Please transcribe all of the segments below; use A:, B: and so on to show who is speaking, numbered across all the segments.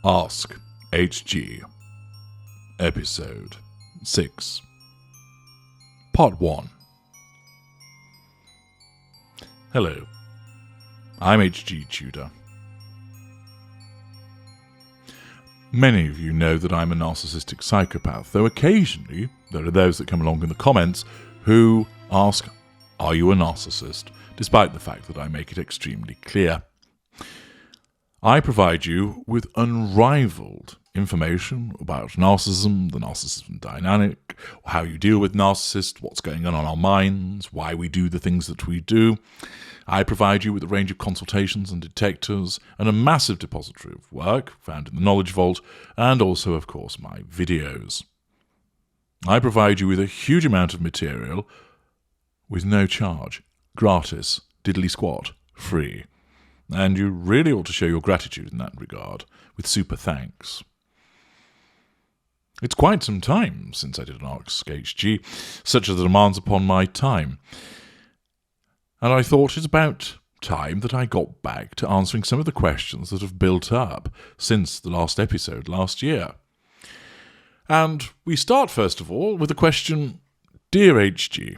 A: Ask HG, Episode 6, Part 1. Hello, I'm HG Tudor. Many of you know that I'm a narcissistic psychopath, though occasionally there are those that come along in the comments who ask, are you a narcissist? Despite the fact that I make it extremely clear. I provide you with unrivaled information about narcissism, the narcissism dynamic, how you deal with narcissists, what's going on in our minds, why we do the things that we do. I provide you with a range of consultations and detectors and a massive depository of work found in the Knowledge Vault and also, of course, my videos. I provide you with a huge amount of material with no charge, gratis, diddly squat, free. And you really ought to show your gratitude in that regard, with super thanks. It's quite some time since I did an Ask HG, such are the demands upon my time. And I thought it's about time that I got back to answering some of the questions that have built up since the last episode last year. And we start, first of all, with the question, Dear HG,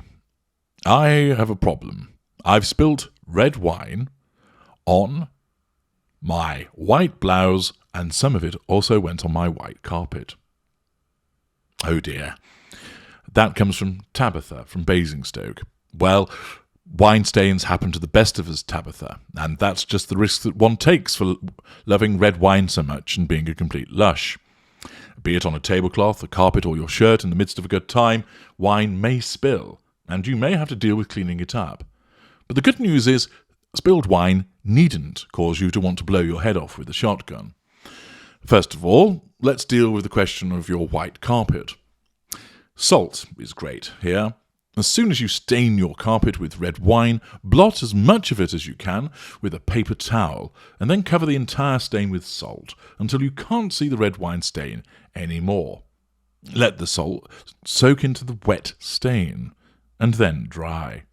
A: I have a problem. I've spilt red wine on my white blouse, and some of it also went on my white carpet. Oh dear. That comes from Tabitha from Basingstoke. Well, wine stains happen to the best of us, Tabitha, and that's just the risk that one takes for loving red wine so much and being a complete lush. Be it on a tablecloth, a carpet, or your shirt in the midst of a good time, wine may spill, and you may have to deal with cleaning it up. But the good news is, spilled wine needn't cause you to want to blow your head off with a shotgun. First of all, let's deal with the question of your white carpet. Salt is great here. As soon as you stain your carpet with red wine, blot as much of it as you can with a paper towel, and then cover the entire stain with salt until you can't see the red wine stain anymore. Let the salt soak into the wet stain, and then dry.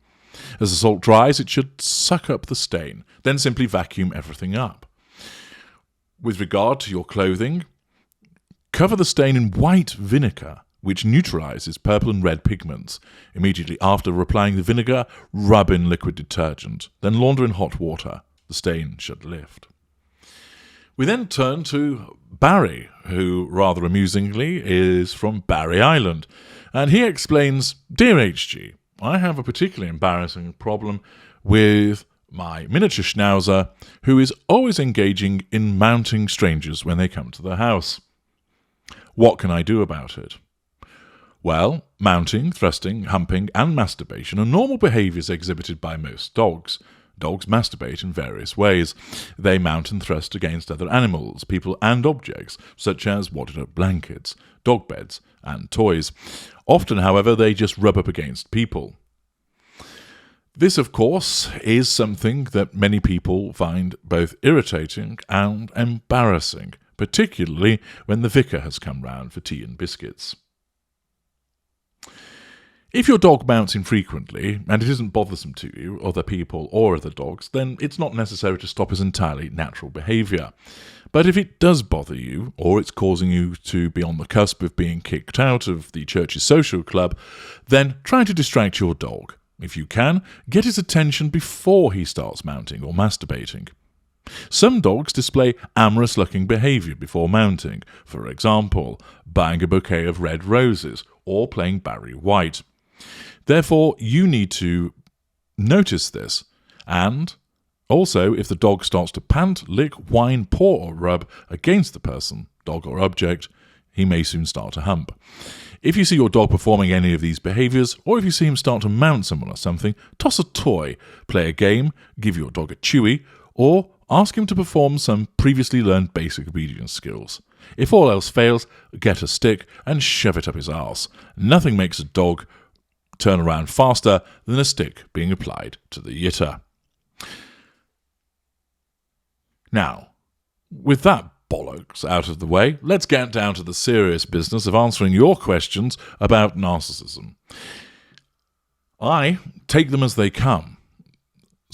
A: As the salt dries, it should suck up the stain, then simply vacuum everything up. With regard to your clothing, cover the stain in white vinegar, which neutralizes purple and red pigments. Immediately after applying the vinegar, rub in liquid detergent, then launder in hot water. The stain should lift. We then turn to Barry, who, rather amusingly, is from Barry Island, and he explains, Dear HG, I have a particularly embarrassing problem with my miniature schnauzer, who is always engaging in mounting strangers when they come to the house. What can I do about it? Well, mounting, thrusting, humping, and masturbation are normal behaviours exhibited by most dogs. Dogs masturbate in various ways. They mount and thrust against other animals, people, and objects, such as wadded-up blankets, dog beds, and toys. Often, however, they just rub up against people. This, of course, is something that many people find both irritating and embarrassing, particularly when the vicar has come round for tea and biscuits. If your dog mounts infrequently, and it isn't bothersome to you, other people, or other dogs, then it's not necessary to stop his entirely natural behaviour. But if it does bother you, or it's causing you to be on the cusp of being kicked out of the church's social club, then try to distract your dog. If you can, get his attention before he starts mounting or masturbating. Some dogs display amorous-looking behaviour before mounting, for example, buying a bouquet of red roses, or playing Barry White. Therefore, you need to notice this, and also, if the dog starts to pant, lick, whine, paw, or rub against the person, dog or object, he may soon start to hump. If you see your dog performing any of these behaviours, or if you see him start to mount someone or something, toss a toy, play a game, give your dog a chewy, or ask him to perform some previously learned basic obedience skills. If all else fails, get a stick and shove it up his arse. Nothing makes a dog turn around faster than a stick being applied to the yitter. Now, with that bollocks out of the way, let's get down to the serious business of answering your questions about narcissism. I take them as they come.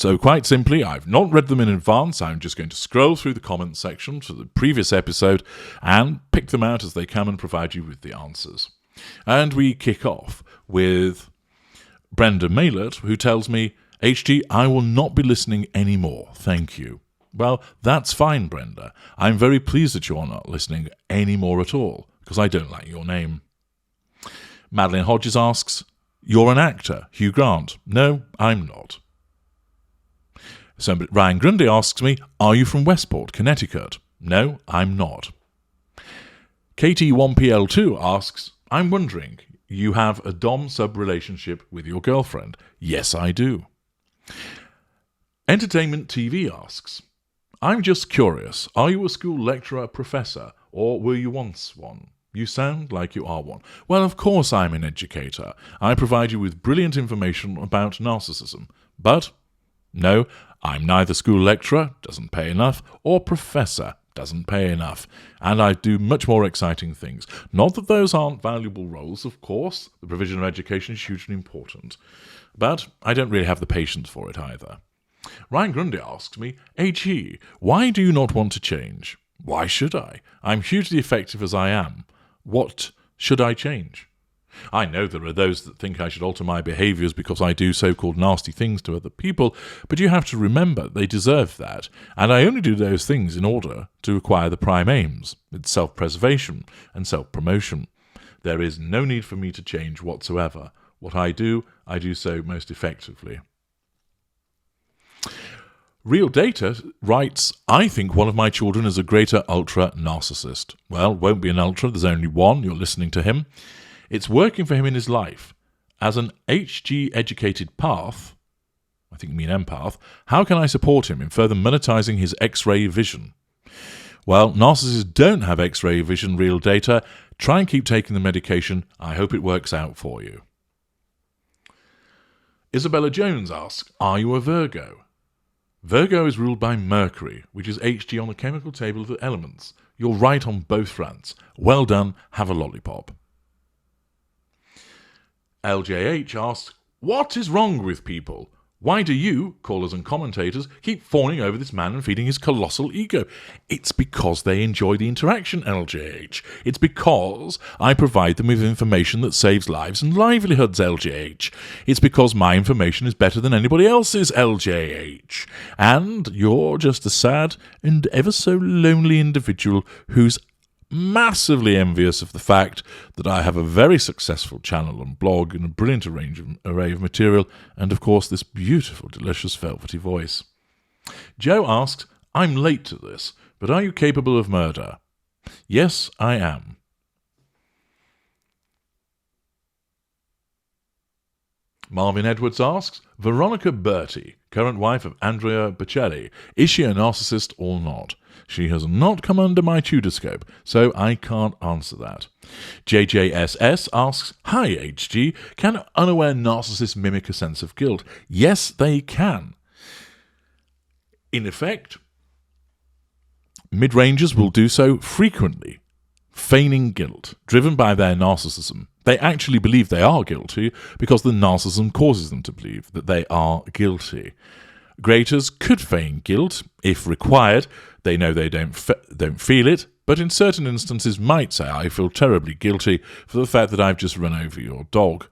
A: So quite simply, I've not read them in advance. I'm just going to scroll through the comments section to the previous episode and pick them out as they come and provide you with the answers. And we kick off with Brenda Maylett, who tells me, HG, I will not be listening anymore. Thank you. Well, that's fine, Brenda. I'm very pleased that you're not listening anymore at all, because I don't like your name. Madeline Hodges asks, you're an actor, Hugh Grant. No, I'm not. Ryan Grundy asks me, are you from Westport, Connecticut? No, I'm not. KT1PL2 asks, I'm wondering, you have a dom-sub relationship with your girlfriend? Yes, I do. Entertainment TV asks, I'm just curious, are you a school lecturer, professor, or were you once one? You sound like you are one. Well, of course I'm an educator. I provide you with brilliant information about narcissism. But, no, I'm neither school lecturer, doesn't pay enough, or professor, doesn't pay enough. And I do much more exciting things. Not that those aren't valuable roles, of course. The provision of education is hugely important. But I don't really have the patience for it either. Ryan Grundy asks me, HE, why do you not want to change? Why should I? I'm hugely effective as I am. What should I change? I know there are those that think I should alter my behaviours because I do so-called nasty things to other people, but you have to remember they deserve that, and I only do those things in order to acquire the prime aims. It's self-preservation and self-promotion. There is no need for me to change whatsoever. What I do so most effectively. Real Data writes, I think one of my children is a greater ultra narcissist. Well, won't be an ultra, there's only one, you're listening to him. It's working for him in his life. As an HG-educated path, I think you mean empath, how can I support him in further monetizing his X-ray vision? Well, narcissists don't have X-ray vision, Real Data. Try and keep taking the medication. I hope it works out for you. Isabella Jones asks, are you a Virgo? Virgo is ruled by Mercury, which is HG on the chemical table of the elements. You're right on both fronts. Well done. Have a lollipop. LJH asks, what is wrong with people? Why do you, callers and commentators, keep fawning over this man and feeding his colossal ego? It's because they enjoy the interaction, LJH. It's because I provide them with information that saves lives and livelihoods, LJH. It's because my information is better than anybody else's, LJH. And you're just a sad and ever so lonely individual who's massively envious of the fact that I have a very successful channel and blog and a brilliant array of material, and of course this beautiful, delicious, velvety voice. Joe asks, I'm late to this, but are you capable of murder? Yes, I am. Marvin Edwards asks, Veronica Bertie, current wife of Andrea Bocelli, is she a narcissist or not? She has not come under my tudoscope, so I can't answer that. JJSS asks, hi HG, can unaware narcissists mimic a sense of guilt? Yes, they can. In effect, mid-rangers will do so frequently, feigning guilt, driven by their narcissism. They actually believe they are guilty because the narcissism causes them to believe that they are guilty. Graders could feign guilt if required. They know they don't feel it, but in certain instances might say, I feel terribly guilty for the fact that I've just run over your dog.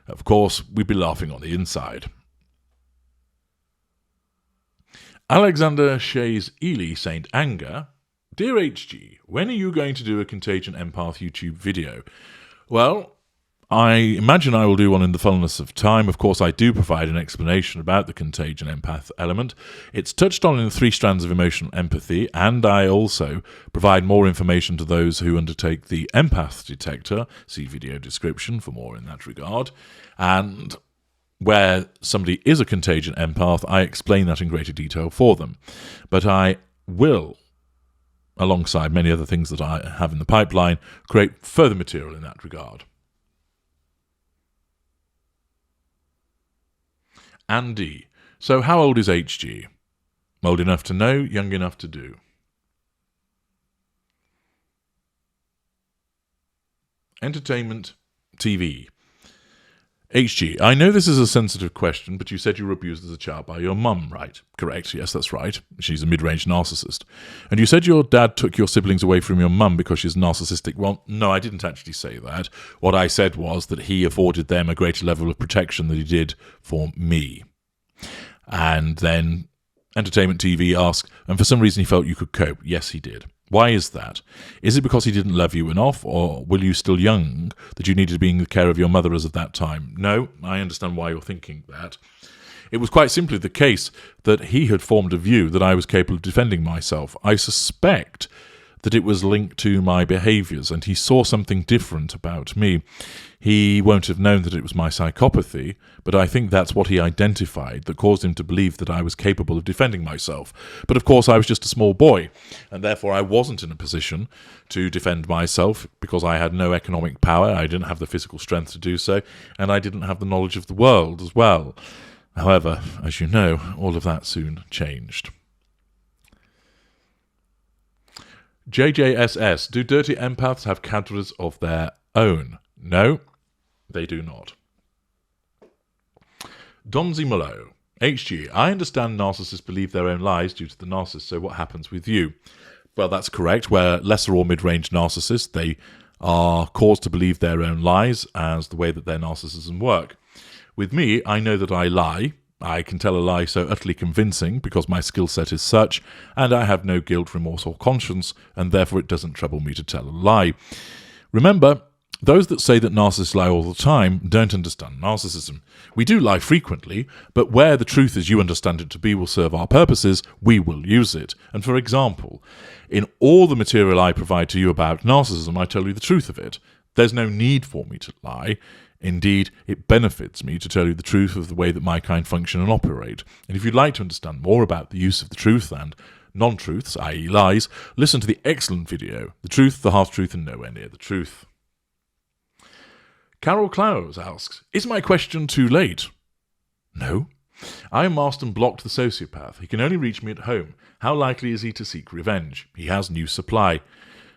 A: Of course, we'd be laughing on the inside. Alexander Shays Ely St. Anger, Dear HG, when are you going to do a Contagion Empath YouTube video? Well, I imagine I will do one in the fullness of time. Of course, I do provide an explanation about the contagion empath element. It's touched on in the 3 strands of emotional empathy, and I also provide more information to those who undertake the empath detector. See video description for more in that regard. And where somebody is a contagion empath, I explain that in greater detail for them. But I will, alongside many other things that I have in the pipeline, create further material in that regard. Andy, so how old is HG? Old enough to know, young enough to do. Entertainment TV. HG, I know this is a sensitive question, but you said you were abused as a child by your mum, right? Correct, yes, that's right. She's a mid-range narcissist. And you said your dad took your siblings away from your mum because she's narcissistic. Well, no, I didn't actually say that. What I said was that he afforded them a greater level of protection than he did for me. And then Entertainment TV asked, and for some reason he felt you could cope. Yes, he did. Why is that? Is it because he didn't love you enough, or were you still young that you needed to be in the care of your mother as of that time? No, I understand why you're thinking that. It was quite simply the case that he had formed a view that I was capable of defending myself. I suspect that it was linked to my behaviours, and he saw something different about me. He won't have known that it was my psychopathy, but I think that's what he identified that caused him to believe that I was capable of defending myself. But of course I was just a small boy, and therefore I wasn't in a position to defend myself because I had no economic power, I didn't have the physical strength to do so, and I didn't have the knowledge of the world as well. However, as you know, all of that soon changed. JJSS, do dirty empaths have characters of their own? No, they do not. Donzi Mullo, HG, I understand narcissists believe their own lies due to the narcissist, so what happens with you? Well, that's correct. Where lesser or mid-range narcissists, they are caused to believe their own lies as the way that their narcissism work. With me, I know that I lie. I can tell a lie so utterly convincing because my skill set is such, and I have no guilt, remorse or conscience, and therefore it doesn't trouble me to tell a lie. Remember, those that say that narcissists lie all the time don't understand narcissism. We do lie frequently, but where the truth as you understand it to be will serve our purposes, we will use it. And for example, in all the material I provide to you about narcissism, I tell you the truth of it. There's no need for me to lie. Indeed, it benefits me to tell you the truth of the way that my kind function and operate. And if you'd like to understand more about the use of the truth and non-truths, i.e. lies, listen to the excellent video, The Truth, the Half-Truth and Nowhere Near the Truth. Carol Clowes asks, is my question too late? No. I am Marston Blocked the sociopath. He can only reach me at home. How likely is he to seek revenge? He has new supply.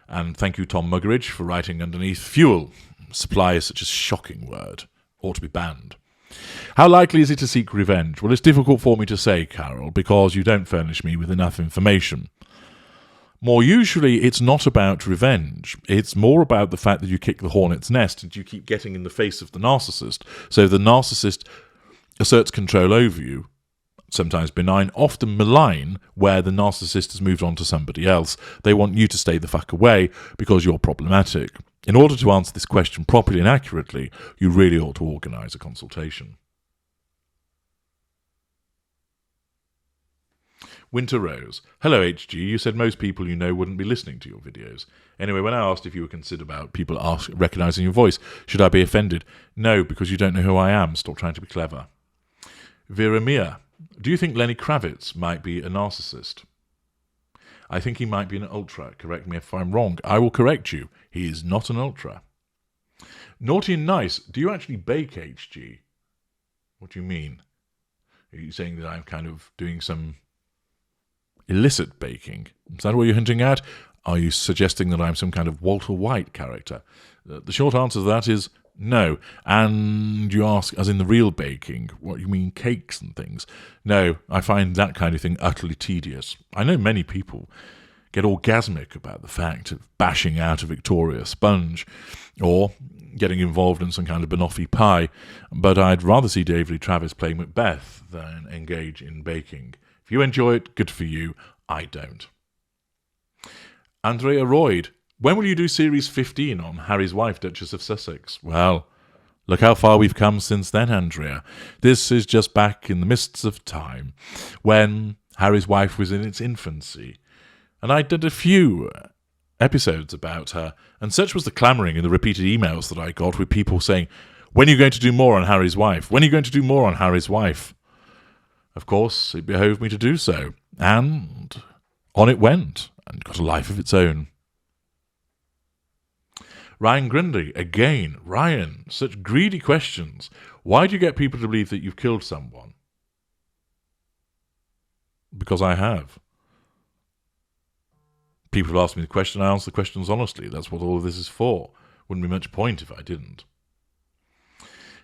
A: And thank you, Tom Muggeridge, for writing underneath fuel. Supply is such a shocking word. Ought to be banned. How likely is he to seek revenge? Well, it's difficult for me to say, Carol, because you don't furnish me with enough information. More usually, it's not about revenge. It's more about the fact that you kick the hornet's nest and you keep getting in the face of the narcissist. So the narcissist asserts control over you, sometimes benign, often malign, where the narcissist has moved on to somebody else. They want you to stay the fuck away because you're problematic. In order to answer this question properly and accurately, you really ought to organise a consultation. Winter Rose. Hello, HG. You said most people you know wouldn't be listening to your videos. Anyway, when I asked if you were concerned about people recognising your voice, should I be offended? No, because you don't know who I am. Stop trying to be clever. Vera Mia. Do you think Lenny Kravitz might be a narcissist? I think he might be an ultra. Correct me if I'm wrong. I will correct you. He is not an ultra. Naughty and Nice. Do you actually bake, HG? What do you mean? Are you saying that I'm kind of doing some illicit baking? Is that what you're hinting at? Are you suggesting that I'm some kind of Walter White character? The short answer to that is no. And you ask, as in the real baking, what you mean cakes and things? No, I find that kind of thing utterly tedious. I know many people get orgasmic about the fact of bashing out a Victoria sponge or getting involved in some kind of banoffee pie, but I'd rather see David Lee Travis play Macbeth than engage in baking. If you enjoy it, good for you. I don't. Andrea Royd. When will you do Series 15 on Harry's wife, Duchess of Sussex? Well, look how far we've come since then, Andrea. This is just back in the mists of time, when Harry's wife was in its infancy. And I did a few episodes about her, and such was the clamouring and the repeated emails that I got with people saying, when are you going to do more on Harry's wife? When are you going to do more on Harry's wife? Of course, it behoved me to do so, and on it went, and got a life of its own. Ryan Grundy, again, Ryan, such greedy questions. Why do you get people to believe that you've killed someone? Because I have. People have asked me the question, I answer the questions honestly. That's what all of this is for. Wouldn't be much point if I didn't.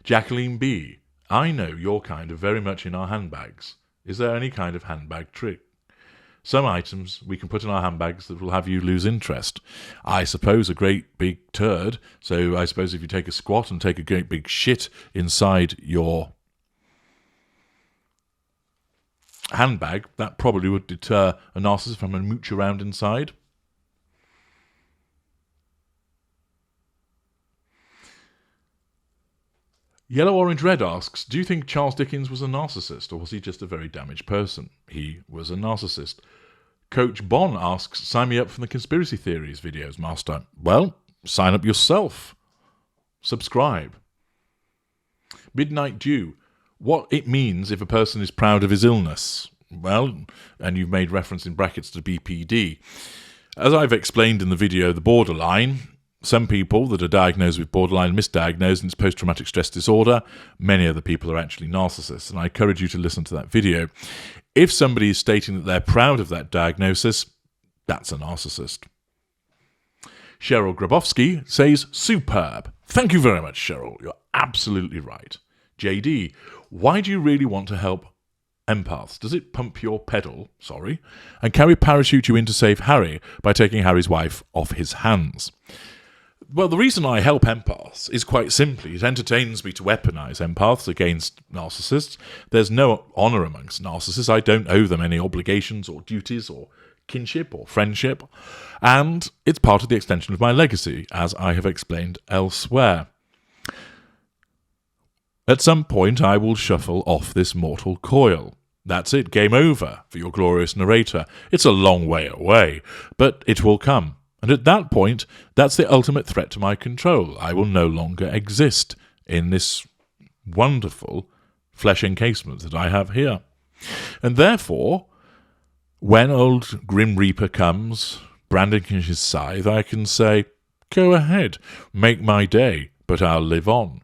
A: Jacqueline B. I know your kind are very much in our handbags. Is there any kind of handbag trick? Some items we can put in our handbags that will have you lose interest. I suppose a great big turd, so I suppose if you take a squat and take a great big shit inside your handbag, that probably would deter a narcissist from a mooch around inside. Yellow Orange Red asks, do you think Charles Dickens was a narcissist, or was he just a very damaged person? He was a narcissist. Coach Bon asks, sign me up for the conspiracy theories videos, Master. Well, sign up yourself. Subscribe. Midnight Dew, what it means if a person is proud of his illness. Well, and you've made reference in brackets to BPD. As I've explained in the video, the borderline, some people that are diagnosed with borderline misdiagnosed and it's post-traumatic stress disorder. Many other people are actually narcissists, and I encourage you to listen to that video. If somebody is stating that they're proud of that diagnosis, that's a narcissist. Cheryl Grabowski says, superb. Thank you very much, Cheryl. You're absolutely right. JD, why do you really want to help empaths? Does it pump your pedal, and can we parachute you in to save Harry by taking Harry's wife off his hands? Well, the reason I help empaths is quite simply, it entertains me to weaponize empaths against narcissists. There's no honor amongst narcissists. I don't owe them any obligations or duties or kinship or friendship. And it's part of the extension of my legacy, as I have explained elsewhere. At some point, I will shuffle off this mortal coil. That's it, game over for your glorious narrator. It's a long way away, but it will come. And at that point, that's the ultimate threat to my control. I will no longer exist in this wonderful flesh encasement that I have here. And therefore, when old Grim Reaper comes, brandishing his scythe, I can say, go ahead, make my day, but I'll live on.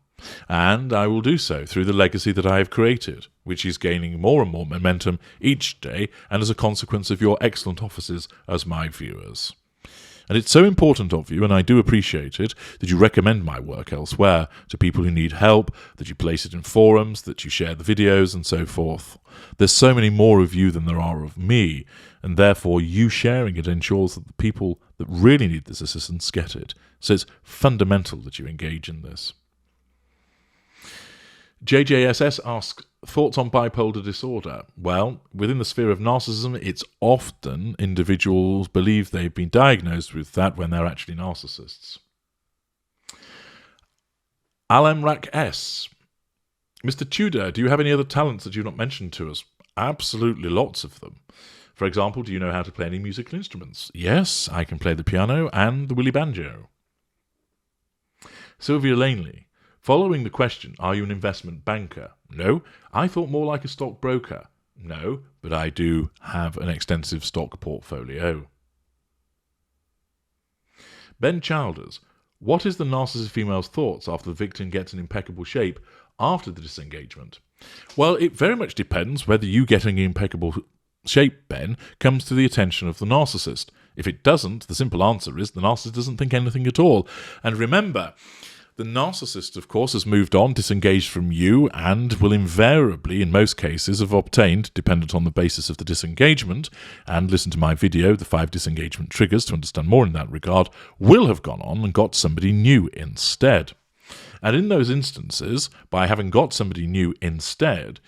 A: And I will do so through the legacy that I have created, which is gaining more and more momentum each day, and as a consequence of your excellent offices as my viewers. And it's so important of you, and I do appreciate it, that you recommend my work elsewhere to people who need help, that you place it in forums, that you share the videos, and so forth. There's so many more of you than there are of me, and therefore you sharing it ensures that the people that really need this assistance get it. So it's fundamental that you engage in this. JJSS asks, thoughts on bipolar disorder? Well, within the sphere of narcissism, it's often individuals believe they've been diagnosed with that when they're actually narcissists. Alamrak S. Mr. Tudor, do you have any other talents that you've not mentioned to us? Absolutely lots of them. For example, do you know how to play any musical instruments? Yes, I can play the piano and the willy banjo. Sylvia Laneley. Following the question, are you an investment banker? No, I thought more like a stockbroker. No, but I do have an extensive stock portfolio. Ben Childers, what is the narcissist female's thoughts after the victim gets in impeccable shape after the disengagement? Well, it very much depends whether you getting in impeccable shape, Ben, comes to the attention of the narcissist. If it doesn't, the simple answer is the narcissist doesn't think anything at all. And remember, the narcissist, of course, has moved on, disengaged from you, and will invariably, in most cases, have obtained, dependent on the basis of the disengagement, and listen to my video, the 5 disengagement triggers, to understand more in that regard, will have gone on and got somebody new instead. And in those instances, by having got somebody new instead,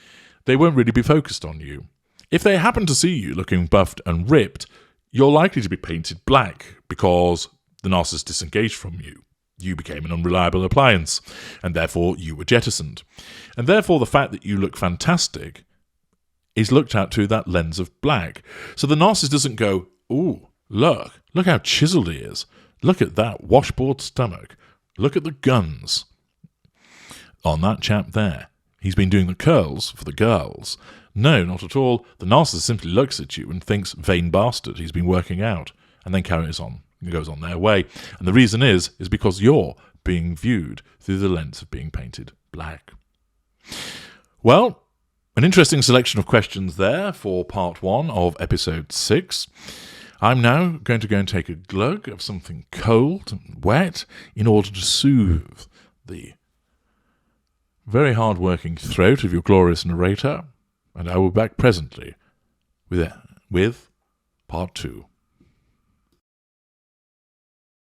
A: they won't really be focused on you. If they happen to see you looking buffed and ripped, you're likely to be painted black because the narcissist disengaged from you. You became an unreliable appliance, and therefore you were jettisoned. And therefore the fact that you look fantastic is looked at through that lens of black. So the narcissist doesn't go, ooh, look how chiseled he is. Look at that washboard stomach. Look at the guns on that chap there. He's been doing the curls for the girls. No, not at all. The narcissist simply looks at you and thinks, vain bastard, he's been working out, and then carries on. It goes on their way. And the reason is because you're being viewed through the lens of being painted black. Well, an interesting selection of questions there for part 1 of episode 6. I'm now going to go and take a glug of something cold and wet in order to soothe the very hard-working throat of your glorious narrator, and I will be back presently with part 2.